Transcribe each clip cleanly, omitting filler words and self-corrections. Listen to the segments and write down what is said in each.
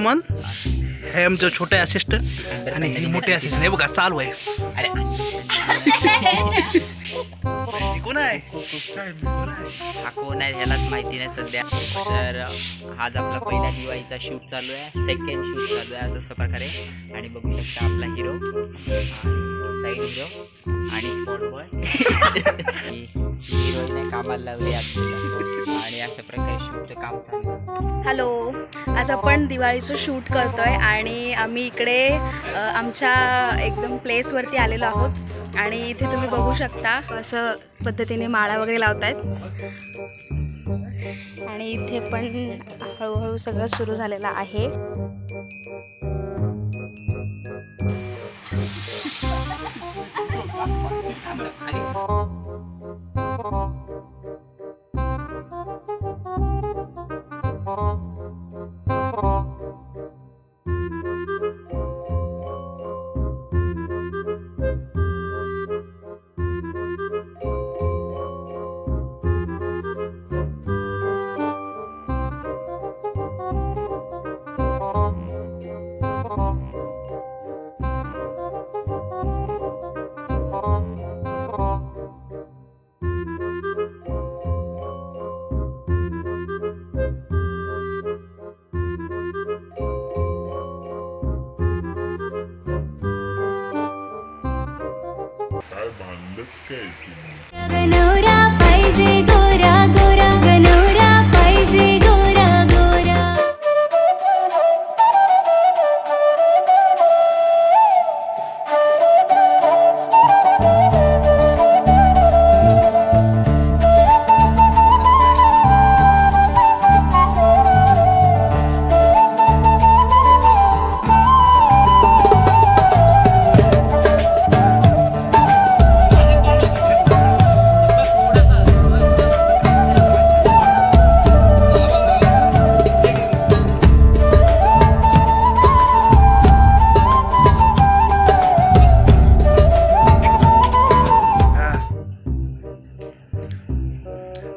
Cameraman, हे आमचे छोटे असिस्टंट आणि ही मोठे असिस्टंट. हे बघा चालू आहे. कोण आहे हा कोण आहे ह्यालाच माहिती नाही सध्या. तर आज आपला पहिला दिवाळीचा शूट चालू आहे, सेकंड शूट चालू आहे अशा प्रकारे. आणि बघू शकता आपला हिरो, साईड हिरो आणि स्पॉट बॉय हिरोने कामाला लावले आणि अशा प्रकारे शूटचं काम चालू आहे. हॅलो, आज आपण दिवाळीचं शूट करतोय आणि आम्ही इकडे आमच्या एकदम प्लेसवरती आलेलो आहोत. आणि इथे तुम्ही बघू शकता असं पद्धतीने माळा वगैरे लावतायत आणि इथे पण हळूहळू सगळं सुरू झालेलं आहे. गनोरा पाहिजे गोरा गोरा, गनोरा पाहिजे गोरा गोरा.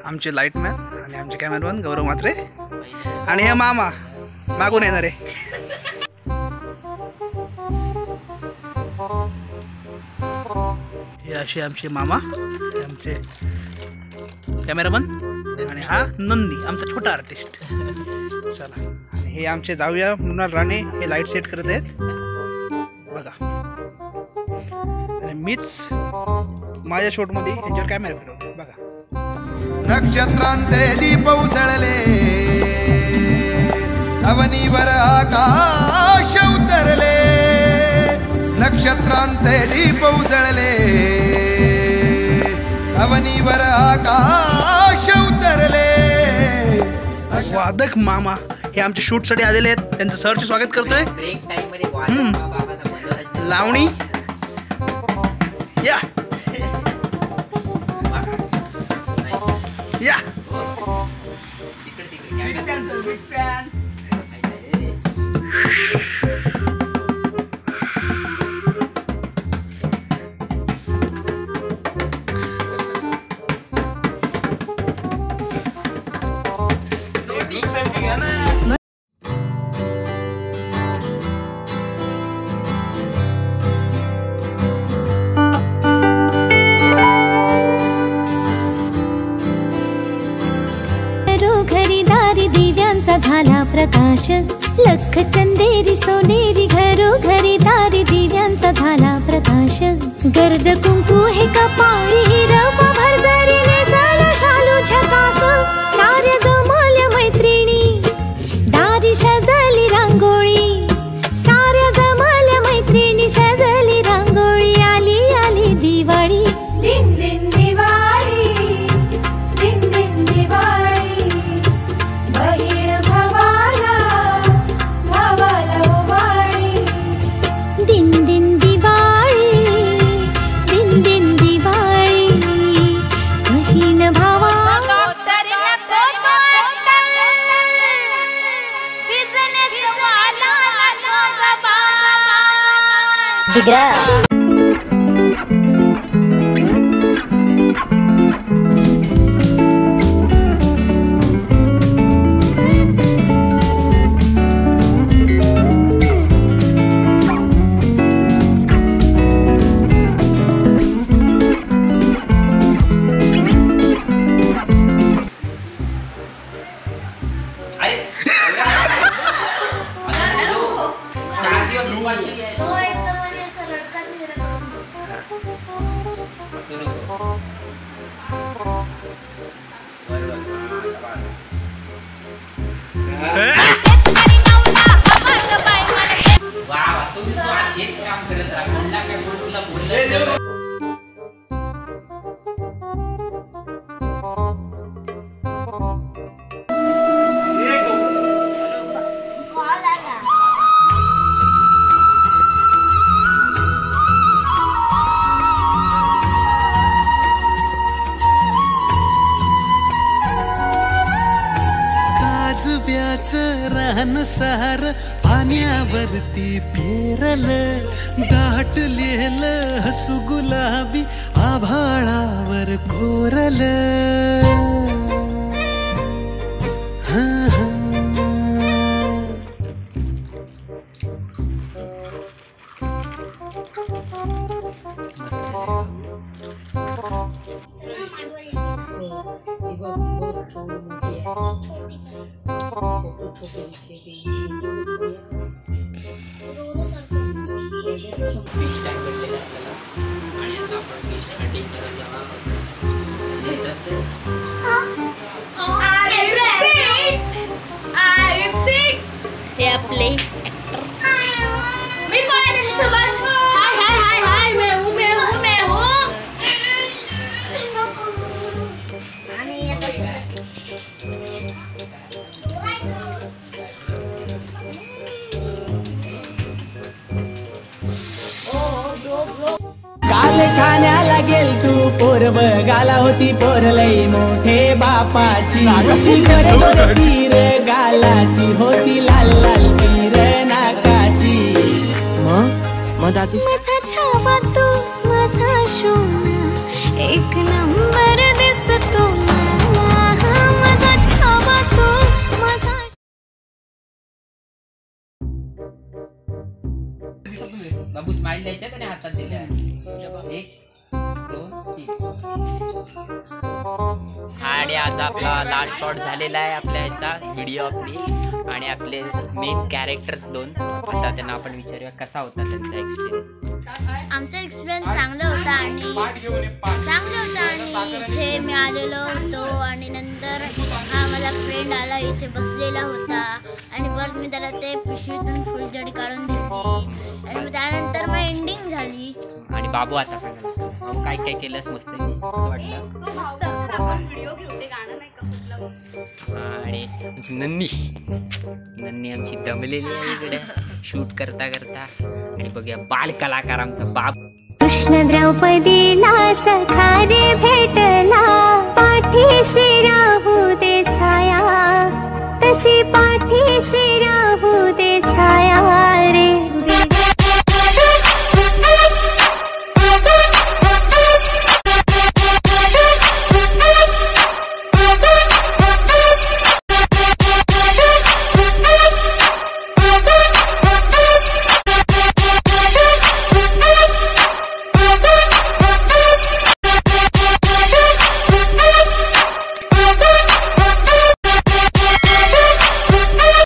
आमचे लाईटमॅन आणि आमचे कॅमेरामॅन गौरव म्हात्रे आणि हे मामा मागून येणार आहे. हे असे आमचे मामा, आमचे कॅमेरामॅन आणि हा नंदी आमचा छोटा आर्टिस्ट. चला, आणि हे आमचे जाऊया मृणाल राणे, हे लाईट सेट करत आहेत बघा. आणि मीच माझ्या शॉटमध्ये यांच्यावर कॅमेरा फिरवतो बघा. नक्षत्रांचे दीप उसळले, अवनीवर आकाश उतरले. नक्षत्रांचे दीप उसळले, अवनीवर आकाश उतरले. वादक मामा हे आमच्या शूट साठी आलेले आहेत. त्यांचं सरचे स्वागत करतोय. लावणी या या झाला प्रकाश, लख चंदेरी सोनेरी घरोघरी दारी दिव्यांचा झाला प्रकाश. गर्द कुंकू हे कपाळी हिरवा भरजरी नेसला शालू झकास. साऱ्या जमल्या मैत्रिणी दारी सजली रांगोळी, साऱ्या जमल्या मैत्रिणी सजली रांगोळी. आली आली दिवाळी, दिन दिन दिवाळी, दिन दिन दिवाळी. बहीण भावाला भावाला ओवाळी, दिन दिन दिवाळी, दिन दिन दिवाळी. बहीण भावाला दिग्रा. आंब्याचं रान सार पाण्यावरती पेरल, दाटलेलं हसू गुलाबी आभाळावर कोरल. फिश टँक भेटलेला आपल्याला आणि आता आपण फिश हंटिंग करत जाणार हे आपले ऍक्टर. मी कोण आहे तुमच्यासोबत? हाय हाय हाय हाय मैं हूँ काल ठाण्याला गेल तू पोर बघाला होती पोर लई मोठे बापाची होती गोरे तीर गालाची होती लाल लाल तीर नाकाची. मग दादू माझा छावा तू माझा सोना एक नंबर दिसतो माझा छावा तू माझा. बाबू स्माइल द्यायच्या त्याने हातात दिल्या. 1 2 3. आणि आज आपला लास्ट शॉट झालेला आहे आपल्या ह्याचा व्हिडिओ आपली आणि आपले मेन कॅरेक्टर्स 2. आता त्यांना आपण विचारूया कसा होता त्यांचा एक्सपिरियन्स. आमचा एक्सपिरियन्स चांगला होता आणि इथे मी आलेलो होतो आणि नंतर हा माझा फ्रेंड आला इथे बसलेला होता आणि परत मी त्याला ते पिशवीतून फुलझडी काढून दिली आणि त्यानंतर मग एंडिंग झाली. आणि बाबू आता सांगायला बाबू काय काय केलंस मस्त असं वाटतं. आणि आमची नन्नी आमची दमलेली आहे इकडे शूट करता करता. आणि बघूया बाल कलाकार आमचा बाबू. कृष्ण द्रौपदीला सखा रे भेटला पाठीशी